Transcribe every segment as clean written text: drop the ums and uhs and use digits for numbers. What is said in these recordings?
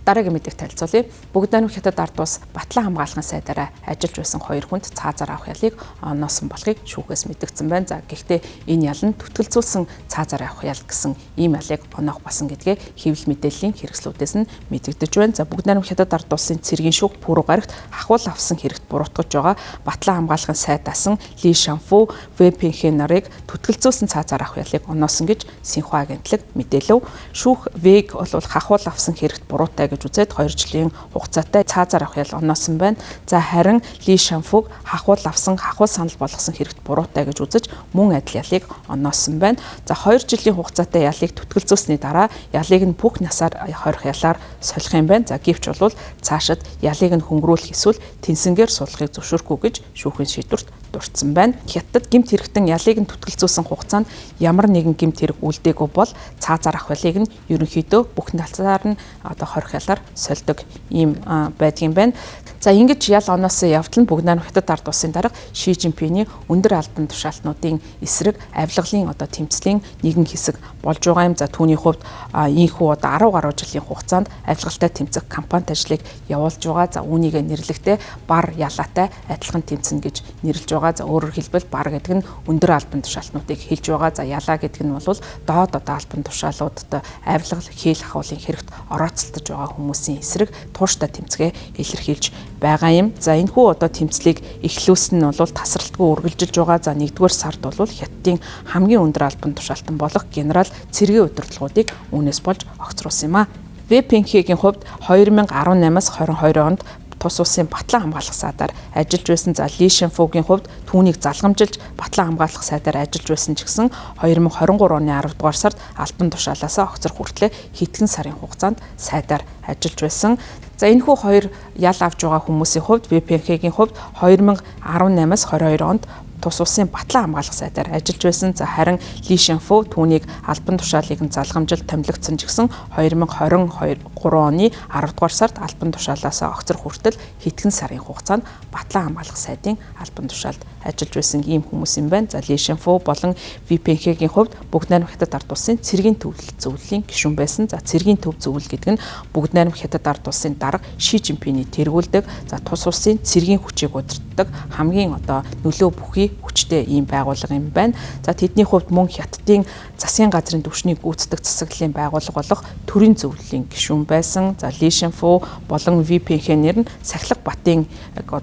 Дараагийн мэдээг танилцуулъя. Бүгд найрамд хятад ард улс Батлан хамгаалахын сайдаараа ажиллаж байсан 2 хүнд цаазаар авах ялыг оноосон болохыг шүүхээс мэдгдсэн байна. За гэхдээ энэ ял нь түтгэлзүүлсэн цаазаар авах ял гэсэн ийм ялыг оноох басан гэдгээ хэвлэл мэдээллийн хэрэгслүүдээс нь мэдэгдэж байна. За бүгд найрамд хятад ард улсын цэргийн шүүх Пүрэв гарагт хахуул авсан хэрэгт буруутгаж байгаа Батлан хамгаалахын сайд асан Ли Шанфу Вэпинхэ нарыг түтгэлзүүлсэн цаазаар авах ялыг оноосон гэж Синьхуа агентлаг мэдээлв. Шүүх Вэг бол хахуул авсан хэрэгт буруутай гэж үзээд 2 жилийн хугацаатай цаазаар авах ял оноосон байна. За харин Ли Шанфуг хахуул санал болгосон хэрэгт буруутай гэж үзэж мөн адил ялыг оноосон байна. За 2 жилийн хугацаатай ялыг түтгэлзүүлсний дараа ялыг нь бүх насаар хорих ялаар солих юм байна. За гэвч бол цаашид ялыг нь хөнгөрүүлэх эсвэл тэнцэнгээр суулгахыг зөвшөөрөхгүй гэж шүүхийн шийдвэрт дурдсан байна. Хятад гэмт хэрэгтэн ялыг нь түтгэлзүүлсэн хугацаанд ямар нэгэн гэмт хэрэг үлдээгүй бол цаазаар авах ялыг нь ерөнхийдөө бүх насаар нь хорих ялаар сольдог ийм байдгийн байна. За ингэж ял оноосон явдал нь бүгд найрамд хятад ард улсын дарга Ши Жинпиний өндөр албан тушаалтнуудын эсрэг авилгалын тэмцлийн нэгэн хэсэг болж байгаа юм. За түүний хувьд ийхүү 10 гаруй жилийн хугацаанд авилгалтай тэмцэх кампанит ажлыг явуулж байгаа. За үүнийг нэрлэхдээ бар ялаатай адилхан тэмцэнэ гэж нэрлэж байгаа. За өөрөөр хэлбэл бар гэдэг нь өндөр албан тушаалтнуудыг хэлж байгаа. За ялаа гэдэг нь бол доод албан тушаалуудад авилгал хийл ахуулын хэрэгт орооцолдож байгаа хүмүүсийн эсрэг тууштай тэмцгээ илэрхийлж байгаа юм. За энэхүү тэмцлийг эхлүүлсэн нь бол тасралтгүй үргэлжилж байгаа. За 1-р сард бол Хятадын хамгийн өндөр албан тушаалтан болох генерал цэргийн удирдлагуудыг үүнээс болж огцруулсан юм а. Вэпинхегийн хувьд 2018-аас 22 онд тус улсын Батлан хамгаалах сайдаар ажиллаж байсан. За Ли Шанфугийн хувьд түүнийг залгамжилж Батлан хамгаалах сайдаар ажиллаж байсан ч гэсэн 2023 оны 10 дугаар сард албан тушаалаасаа огцрох хүртлээр хэдхэн сарын хугацаанд сайдаар ажиллаж байсан. За энэхүү 2 ял авж байгаа хүмүүсийн хувьд Вэпинхегийн хувьд 2018-аас 22 онд тус улсын Батлан хамгаалах сайдаар ажиллаж байсан. За харин Ли Шанфу түүнийг албан тушаалыг нь залгамжилт томилогдсон ч гэсэн 2023 оны 10 дугаар сард албан тушаалаасаа огцрох хүртэл хэдхэн сарын хугацаанд Батлан хамгаалах сайдын албан тушаалд ажиллаж байсан ийм хүмүүс юм байна. За Ли Шанфу болон Вэпинхегийн хувьд бүгд найрамд хятад ард улсын цэргийн төв зөвлөлийн гишүүн байсан. За цэргийн төв зөвлөл гэдэг нь бүгд найрамд хятад ард улсын дарга Ши Жинпиний тэргүүлдэг. За тус улсын цэргийн хүчийг удирддаг хамгийн нөлөө бүхий хүчтэй ийм байгууллага юм байна. За тэдний хувьд мөн Хятадын засгийн газрын түвшнийг гүйцэтгэх засаглалын байгууллага болох төрийн зөвлөлийн гишүүн байсан. За Ли Шанфу болон Вэпинхэнэр нь Сахилга Батын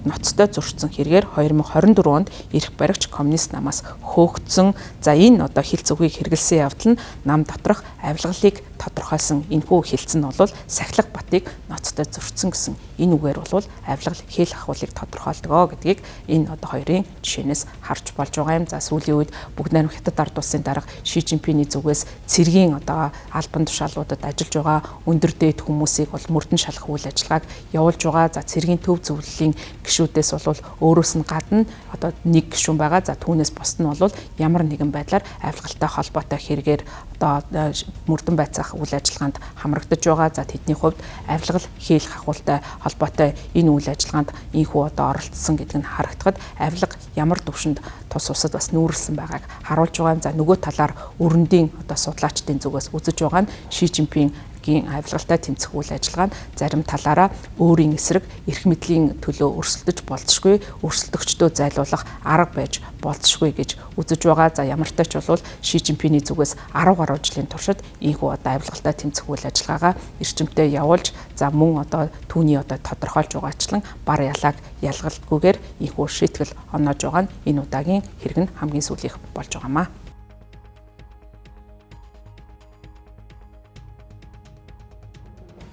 ноцтой зөрчсөн хэрэгээр 2024 онд эрх баригч коммунист намаас хөөгдсөн. За энэ хил зүгийг хэрэгэлсэн явдал нь нам доторх авилгалыг тодорхойлсон. Энэхүү хэлцэн нь бол Сахилга Батыг ноцтой зөрчсөн гэсэн энэ үгээр бол авилгал хийл ахуулыг тодорхойлдог гэдгийг энэ хоёрын жишээнээс харж болж байгаа юм. За сүүлийн үед бүгд найрамд хятад ард улсын дарга Ши Жинпиний зүгээс цэргийн албан тушаалуудад ажиллаж байгаа өндөр дээд хүмүүсийг бол мөрдөн шалгах үйл ажиллагааг явуулж байгаа. За цэргийн төв зөвлөлийн гишүүдээс бол өөрөөс нь гадна нэг гишүүн байгаа. За түүнээс бусд нь бол ямар нэгэн байдлаар авилгалтай холбоотой хэрэгээр мөрдөн байцаах үйл ажиллагаанд хамрагдаж байгаа. За тэдний хувьд авилгал хийх ахуйтай холбоотой энэ үйл ажиллагаанд ийхүү оролцсон гэдэг нь харагдахад авилга ямар төвшөнд тус улсад бас нүүрлсэн байгааг харуулж байгаа юм. За нөгөө талаар өрөндийн судлаачдын зүгээс үзэж байгаа нь Ши Жинпин авилгалтай тэмцэх үйл ажиллагаа нь зарим талаараа өөрийн эсрэг эрх мэдлийн төлөө өрсөлдөж болзошгүй, өрсөлдөгчдөө зайлуулах арга байж болзошгүй гэж үзэж байгаа. За ямар ч тач бол Ши Жинпиний зүгээс 10 гаруй жилийн туршид ийхүү авилгалтай тэмцэх үйл ажиллагаагаа эрчимтэй явуулж за мөн түүний тодорхойлж байгаачлан бар ялааг ялгалгүйгээр ийхүү шийтгэл оноож байгаа нь энэ удаагийн хэрэг нь хамгийн сүүлийнх болж байгаамаа.